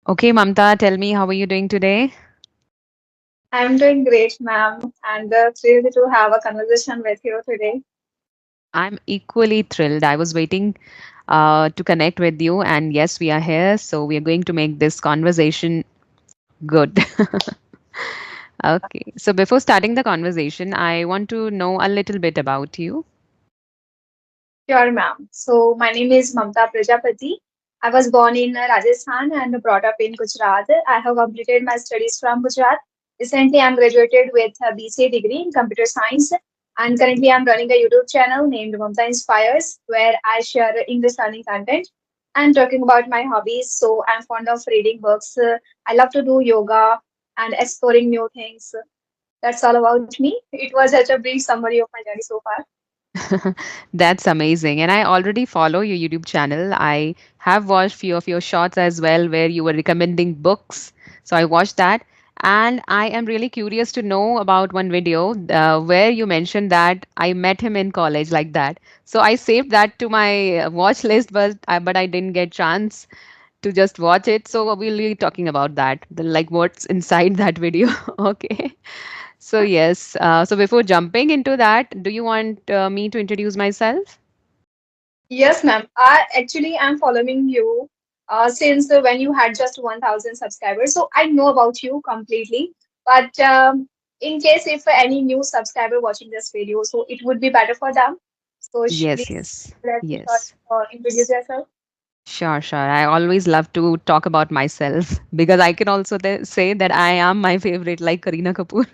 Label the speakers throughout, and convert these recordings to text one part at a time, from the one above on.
Speaker 1: Okay, Mamta, tell me, how are you doing today?
Speaker 2: I'm doing great, ma'am, and thrilled to have a conversation with you today.
Speaker 1: I'm equally thrilled. I was waiting to connect with you, and yes, we are here. So we are going to make this conversation good. Okay, so before starting the conversation, I want to know a little bit about you.
Speaker 2: Sure, ma'am. So, my name is Mamta Prajapati. I was born in Rajasthan and brought up in Gujarat. I have completed my studies from Gujarat. Recently, I'm graduated with a BCA degree in computer science, and currently, I'm running a YouTube channel named Mamta Inspires, where I share English learning content and talking about my hobbies. So, I'm fond of reading books. I love to do yoga and exploring new things. That's all about me. It was such a brief summary of my journey so far.
Speaker 1: That's amazing. And I already follow your YouTube channel. I have watched few of your shorts as well where you were recommending books. So I watched that. And I am really curious to know about one video where you mentioned that I met him in college like that. So I saved that to my watch list, but I didn't get chance to just watch it. So we'll be talking about that, like what's inside that video. Okay. So yes. So before jumping into that, do you want me to introduce myself?
Speaker 2: Yes, ma'am. I actually am following you since when you had just 1,000 subscribers. So I know about you completely. But in case if any new subscriber watching this video, so it would be better for them. So
Speaker 1: Yes,
Speaker 2: please
Speaker 1: yes,
Speaker 2: let me short,
Speaker 1: yes.
Speaker 2: introduce yourself.
Speaker 1: Sure, sure. I always love to talk about myself because I can also say that I am my favorite, like Kareena Kapoor.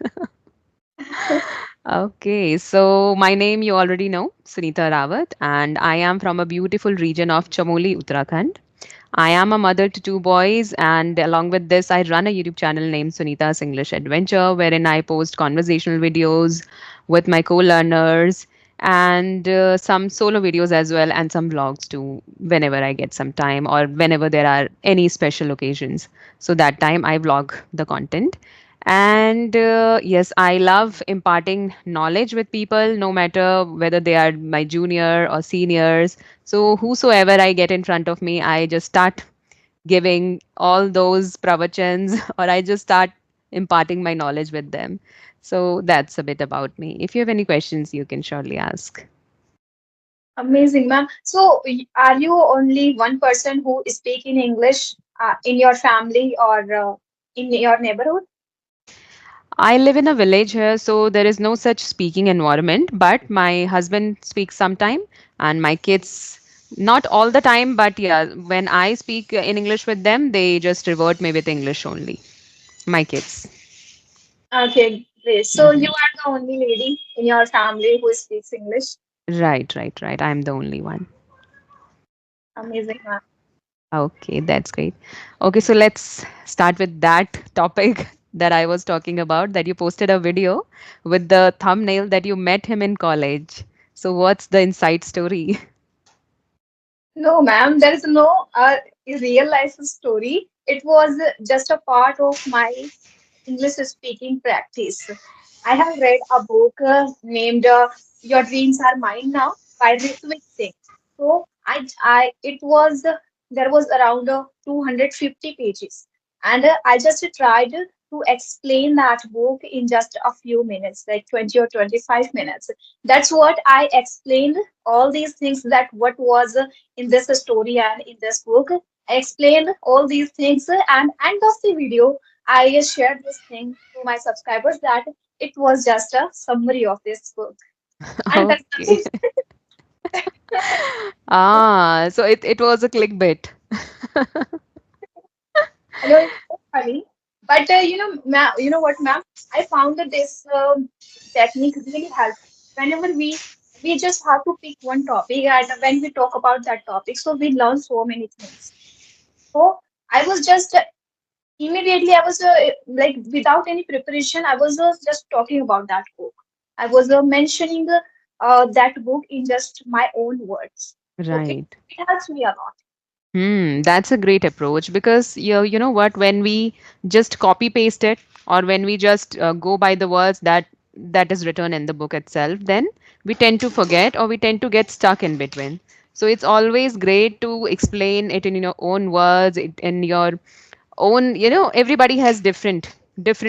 Speaker 1: Okay, so my name you already know, Sunita Rawat, and I am from a beautiful region of Chamoli, Uttarakhand. I am a mother to two boys, and along with this, I run a YouTube channel named Sunita's English Adventure, wherein I post conversational videos with my co learners and some solo videos as well, and some vlogs too, whenever I get some time or whenever there are any special occasions. So that time I vlog the content. And yes, I love imparting knowledge with people, no matter whether they are my junior or seniors. So, whosoever I get in front of me, I just start giving all those pravachans or I just start imparting my knowledge with them. So, that's a bit about me. If you have any questions, you can surely ask.
Speaker 2: Amazing, ma'am. So are you only one person who speak in English in your family or in your neighborhood?
Speaker 1: I live in a village here, so there is no such speaking environment, but my husband speaks sometime and my kids not all the time, but yeah, when I speak in English with them, they just revert me with English only. My kids.
Speaker 2: Okay, great. So you
Speaker 1: Mhm.
Speaker 2: are the only lady in your family who speaks English.
Speaker 1: Right, right, right. I'm the only one.
Speaker 2: Amazing, ma'am.
Speaker 1: Okay, that's great. Okay, so let's start with that topic that I was talking about, that you posted a video with the thumbnail that you met him in college. So what's the inside story?
Speaker 2: No, ma'am, there is no real life story. It was just a part of my English speaking practice. I have read a book named "Your Dreams Are Mine Now" by Ritwik Singh. So it was there was around 250 pages, and I just tried to explain that book in just a few minutes, like 20 or 25 minutes. That's what I explained. All these things that what was in this story and in this book. I explained all these things, and end of the video, I shared this thing to my subscribers that it was just a summary of this book. And that's
Speaker 1: Okay. Ah, so it was a clickbait.
Speaker 2: I know it's so funny, but you know what, ma'am? I found that this technique really helpful. Whenever we just have to pick one topic, and when we talk about that topic, so we learn so many things. So I was just immediately I was like without any preparation, I was just talking about that book. I was mentioning that book in just my own words. So
Speaker 1: Right.
Speaker 2: it helps me a lot.
Speaker 1: That's a great approach because you know what, when we just copy paste it or when we just go by the words that is written in the book itself, then we tend to forget or we tend to get stuck in between. So it's always great to explain it in your own words, in your own, everybody has different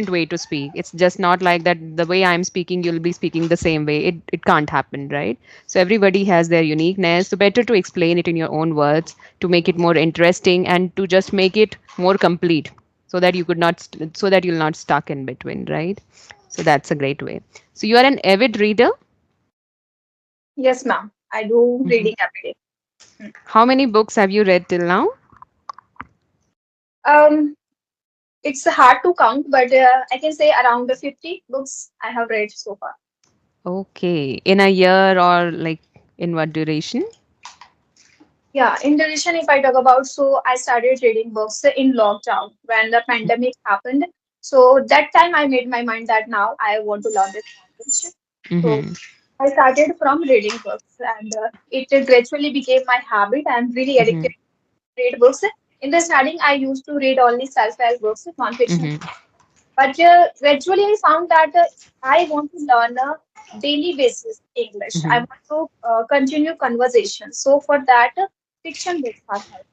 Speaker 1: way to speak. It's just not like that the way I'm speaking you'll be speaking the same way. It can't happen, right? So everybody has their uniqueness, so better to explain it in your own words to make it more interesting and to just make it more complete, so that you could not so that you'll not stuck in between, right? So that's a great way. So you are an avid reader.
Speaker 2: Yes, ma'am. I do
Speaker 1: Mhm.
Speaker 2: reading every day. Hmm.
Speaker 1: How many books have you read till now?
Speaker 2: Um, it's hard to count, but I can say around the 50 books I have read so far.
Speaker 1: Okay, in a year or like in what duration?
Speaker 2: Yeah, in addition, if I talk about, so I started reading books in lockdown when the pandemic happened. So that time I made my mind that now I want to learn this language. So
Speaker 1: Mm-hmm.
Speaker 2: I started from reading books, and it gradually became my habit. I'm really
Speaker 1: Mm-hmm.
Speaker 2: addicted to read books. In the starting, I used to read only self-help books, non-fiction.
Speaker 1: Mm-hmm.
Speaker 2: But gradually, I found that I want to learn a daily basis English. I
Speaker 1: Mm-hmm.
Speaker 2: want to continue conversation. So for that, fiction books are helpful.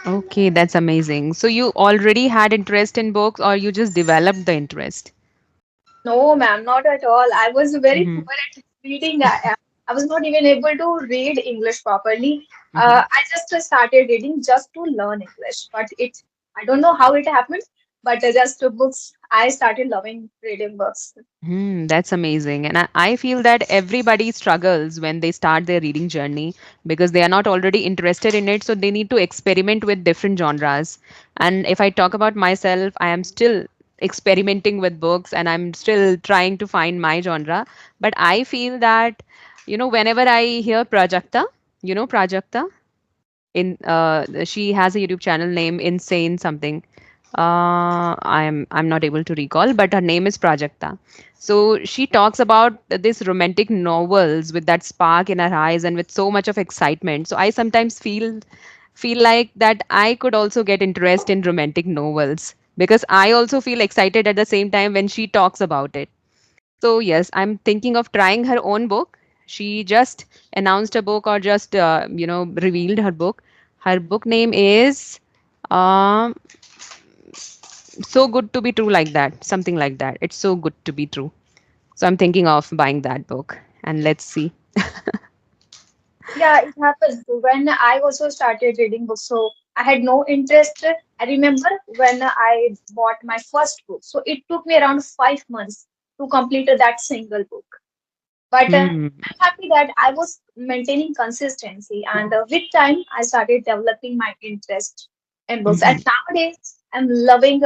Speaker 1: Okay, that's amazing. So you already had interest in books or you just developed the interest?
Speaker 2: No, ma'am, not at all. I was very
Speaker 1: Mm-hmm.
Speaker 2: poor at reading. I was not even able to read English properly.
Speaker 1: Mm-hmm.
Speaker 2: I just started reading just to learn English. But I don't know how it happened, but just books. I started loving reading books.
Speaker 1: Hmm, that's amazing. And I feel that everybody struggles when they start their reading journey because they are not already interested in it. So they need to experiment with different genres. And if I talk about myself, I am still experimenting with books and I'm still trying to find my genre. But I feel that, whenever I hear Prajakta, Prajakta? In She has a YouTube channel named Insane something. I'm not able to recall, but her name is Prajakta. So she talks about this romantic novels with that spark in her eyes and with so much of excitement. So I sometimes feel like that I could also get interest in romantic novels because I also feel excited at the same time when she talks about it. So yes, I'm thinking of trying her own book. She just announced a book or just revealed her book. Her book name is um, "So Good to Be True," like that, something like that. It's so good to be true. So I'm thinking of buying that book, and let's see.
Speaker 2: Yeah, it happens. When I also started reading books, so I had no interest. I remember when I bought my first book. So it took me around 5 months to complete that single book. But
Speaker 1: Hmm.
Speaker 2: I'm happy that I was maintaining consistency, and with time, I started developing my interest in books. And
Speaker 1: Mhm.
Speaker 2: nowadays, I'm loving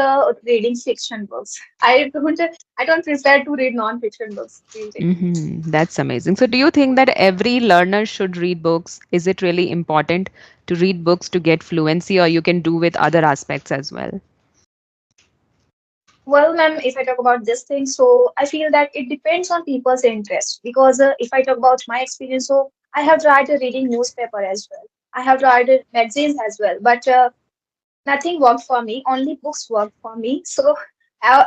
Speaker 2: reading fiction books. I don't prefer to read non-fiction books these days.
Speaker 1: That's amazing. So, do you think that every learner should read books? Is it really important to read books to get fluency, or you can do with other aspects as well?
Speaker 2: Well, ma'am, if I talk about this thing, so I feel that it depends on people's interest. Because if I talk about my experience, so I have tried reading newspaper as well. I have tried magazines as well, but nothing worked for me. Only books work for me. So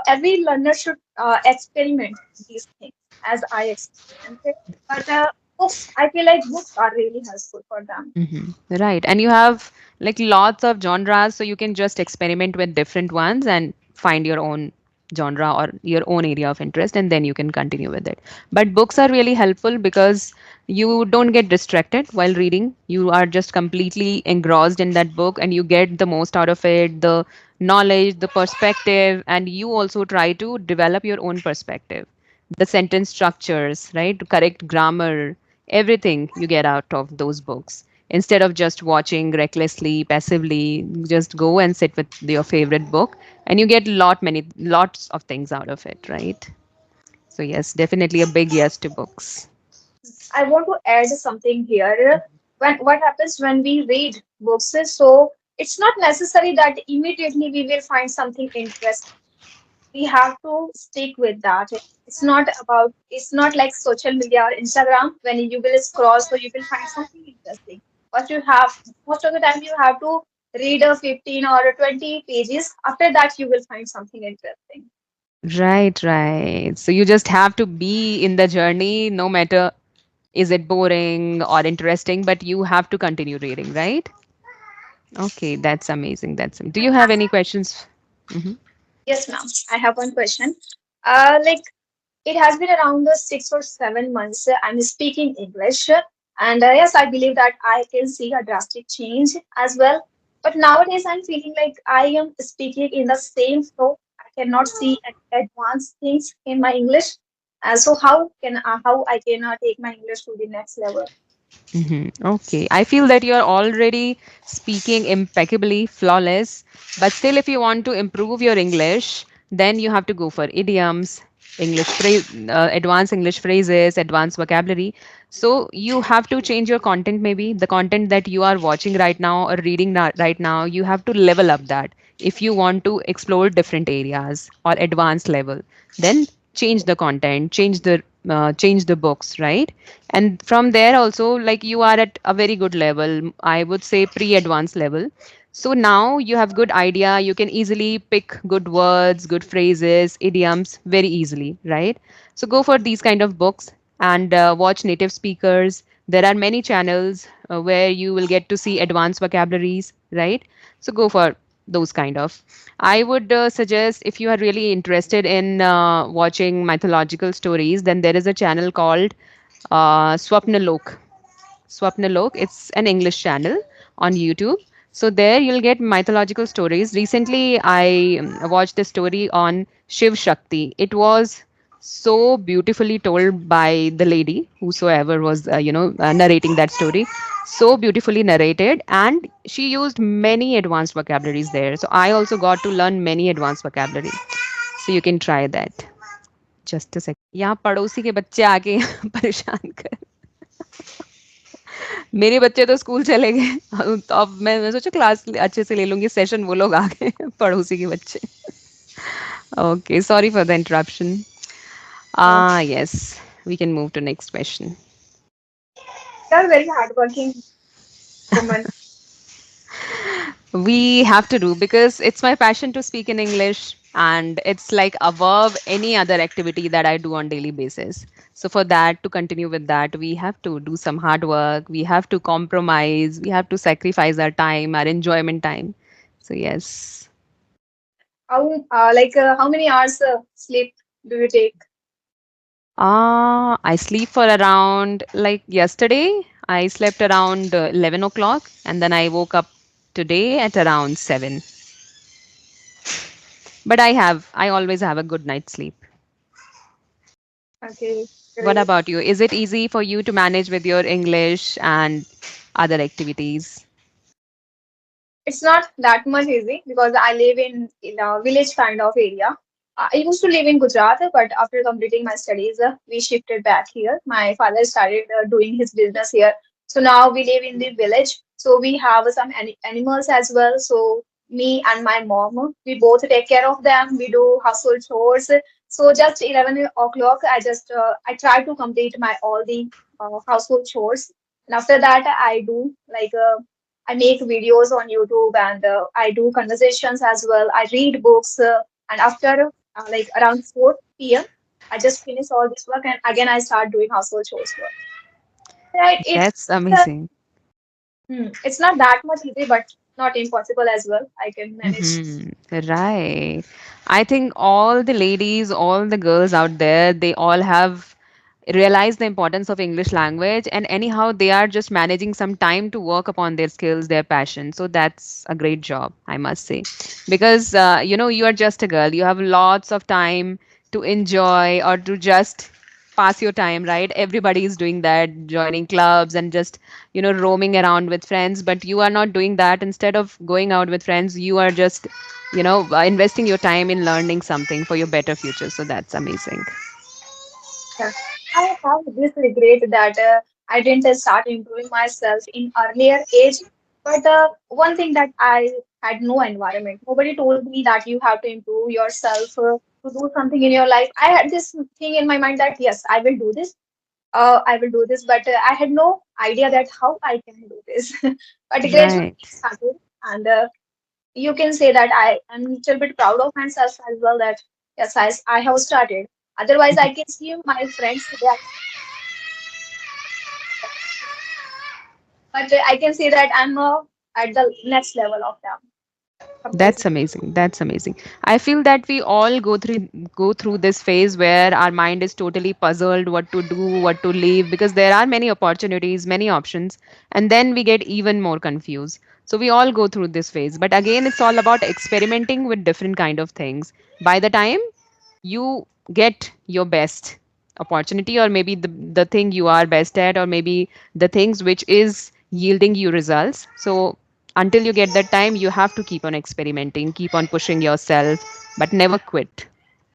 Speaker 2: every learner should experiment these things as I experienced it. But books, I feel like books are really helpful for them.
Speaker 1: Right. And you have like lots of genres, so you can just experiment with different ones and find your own genre or your own area of interest, and then you can continue with it. But books are really helpful because you don't get distracted while reading. You are just completely engrossed in that book and you get the most out of it, the knowledge, the perspective, and you also try to develop your own perspective. The sentence structures, right? Correct grammar, everything you get out of those books. Instead of just watching recklessly, passively, just go and sit with your favorite book and you get lots of things out of it, right? So yes, definitely a big yes to books.
Speaker 2: I want to add something here. When what happens when we read books is so it's not necessary that immediately we will find something interesting. We have to stick with that. It's not like social media or Instagram when you will scroll so you will find something interesting. But you have most of the time you have to read a 15 or a 20 pages. After that you will find something interesting.
Speaker 1: Right, right. So you just have to be in the journey, no matter is it boring or interesting, but you have to continue reading, right? Okay, that's amazing. Do you have any questions? Hmm.
Speaker 2: Yes, ma'am. I have one question. Like it has been around 6 or 7 months. I'm speaking English, and yes, I believe that I can see a drastic change as well. But nowadays, I'm feeling like I am speaking in the same flow. I cannot see advanced things in my English. So how I can take my English to the next level?
Speaker 1: Okay, I feel that you're already speaking impeccably, flawless. But still, if you want to improve your English, then you have to go for idioms, advanced English phrases, advanced vocabulary. So you have to change your content. Maybe the content that you are watching right now or reading right now, you have to level up that. If you want to explore different areas or advanced level, then change the content, change the books, right? And from there also, like, you are at a very good level, I would say pre-advanced level. So now you have good idea, you can easily pick good words, good phrases, idioms very easily, right? So go for these kind of books and watch native speakers. There are many channels where you will get to see advanced vocabularies, right? So go for those kind of. I would suggest, if you are really interested in watching mythological stories, then there is a channel called Swapnalok. Swapnalok. It's an English channel on YouTube. So there you'll get mythological stories. Recently, I watched a story on Shiv Shakti. It was so beautifully told by the lady, whosoever was, narrating that story. So beautifully narrated, and she used many advanced vocabularies there. So I also got to learn many advanced vocabulary. So you can try that. Just a second, यहाँ पड़ोसी के बच्चे आके परेशान कर। मेरे बच्चे तो स्कूल चले गए। तो अब मैं सोचा क्लास अच्छे से ले लूंगी सेशन, वो लोग आ गए पड़ोसी के बच्चे। Okay, sorry for the interruption.
Speaker 2: Oh,
Speaker 1: yes, we can move to next question.
Speaker 2: you're very hardworking woman.
Speaker 1: We have to do, because it's my passion to speak in English, and it's like above any other activity that I do on daily basis. So for that, to continue with that, we have to do some hard work, we have to compromise, we have to sacrifice our time, our enjoyment time. So yes.
Speaker 2: How many hours sleep do you take?
Speaker 1: I sleep for around, like yesterday, I slept around 11 o'clock, and then I woke up today at around 7. But I always have a good night's sleep.
Speaker 2: Okay,
Speaker 1: What
Speaker 2: great.
Speaker 1: about you? Is it easy for you to manage with your English and other activities?
Speaker 2: It's not that much easy because I live in a village kind of area. I used to live in Gujarat, but after completing my studies, we shifted back here. My father started doing his business here. So now we live in the village. So we have some animals as well. So me and my mom, we both take care of them. We do household chores. So just 11 o'clock, I try to complete my all the household chores. And after that, I do I make videos on YouTube and I do conversations as well. I read books and after around 4 p.m. I just finish all this work and again I start doing household chores work. Right?
Speaker 1: That's
Speaker 2: It's a,
Speaker 1: amazing.
Speaker 2: it's not that much easy, but not impossible as well. I can manage.
Speaker 1: Right. I think all the ladies, all the girls out there, they all have realized the importance of English language, and anyhow they are just managing some time to work upon their skills, their passion. So that's a great job, I must say. Because you are just a girl. You have lots of time to enjoy or to just pass your time, right? Everybody is doing that, joining clubs and just roaming around with friends, but you are not doing that. Instead of going out with friends, you are just investing your time in learning something for your better future. So that's amazing.
Speaker 2: Yeah. I have this regret that I didn't start improving myself in earlier age. But one thing that I had no environment. Nobody told me that you have to improve yourself to do something in your life. I had this thing in my mind that yes, I will do this. I will do this, but I had no idea that how I can do this. But gradually
Speaker 1: Right.
Speaker 2: I started, and you can say that I am a little bit proud of myself as well. That yes, I have started. Otherwise, I can see my friends. They are but I can say that at the next level of them.
Speaker 1: That's
Speaker 2: Amazing.
Speaker 1: amazing. That's amazing. I feel that we all go through this phase where our mind is totally puzzled what to do, what to leave, because there are many opportunities, many options, and then we get even more confused. So we all go through this phase. But again, it's all about experimenting with different kind of things. By the time you get your best opportunity, or maybe the thing you are best at, or maybe the things which is yielding you results, so until you get that time, you have to keep on experimenting, keep on pushing yourself, but never quit.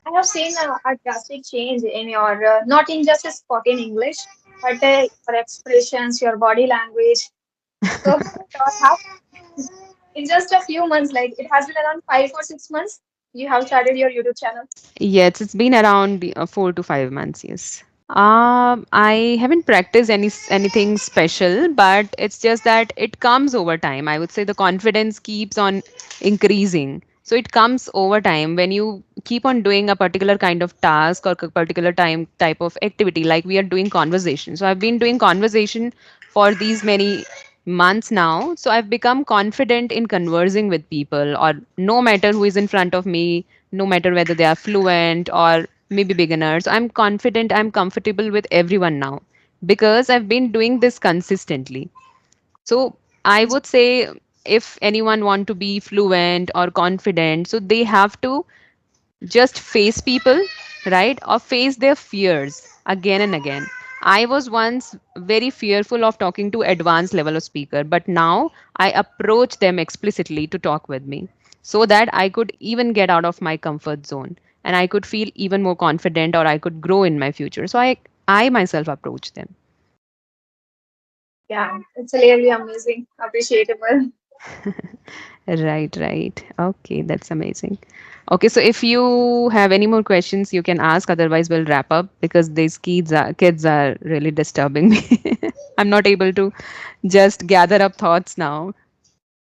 Speaker 2: I have seen a drastic change in your, not in just spoken English, but your expressions, your body language. So, how in just a few months, like it has been around 5 or 6 months, you have started your YouTube channel.
Speaker 1: Yes, it's been around 4 to 5 months, yes. I haven't practiced anything special, but it's just that it comes over time. I would say the confidence keeps on increasing. So it comes over time when you keep on doing a particular kind of task or particular time type of activity, like we are doing conversation. So I've been doing conversation for these many months now. So I've become confident in conversing with people, or no matter who is in front of me, no matter whether they are fluent or maybe beginners. I'm confident, I'm comfortable with everyone now because I've been doing this consistently. So I would say if anyone want to be fluent or confident, so they have to just face people, right? Or face their fears again and again. I was once very fearful of talking to advanced level of speaker, but now I approach them explicitly to talk with me so that I could even get out of my comfort zone and I could feel even more confident, or I could grow in my future. So I myself approach them.
Speaker 2: Yeah, it's really amazing, appreciable.
Speaker 1: Right, right. Okay, that's amazing. Okay, so if you have any more questions, you can ask. Otherwise, we'll wrap up because these kids are really disturbing me. I'm not able to just gather up thoughts now.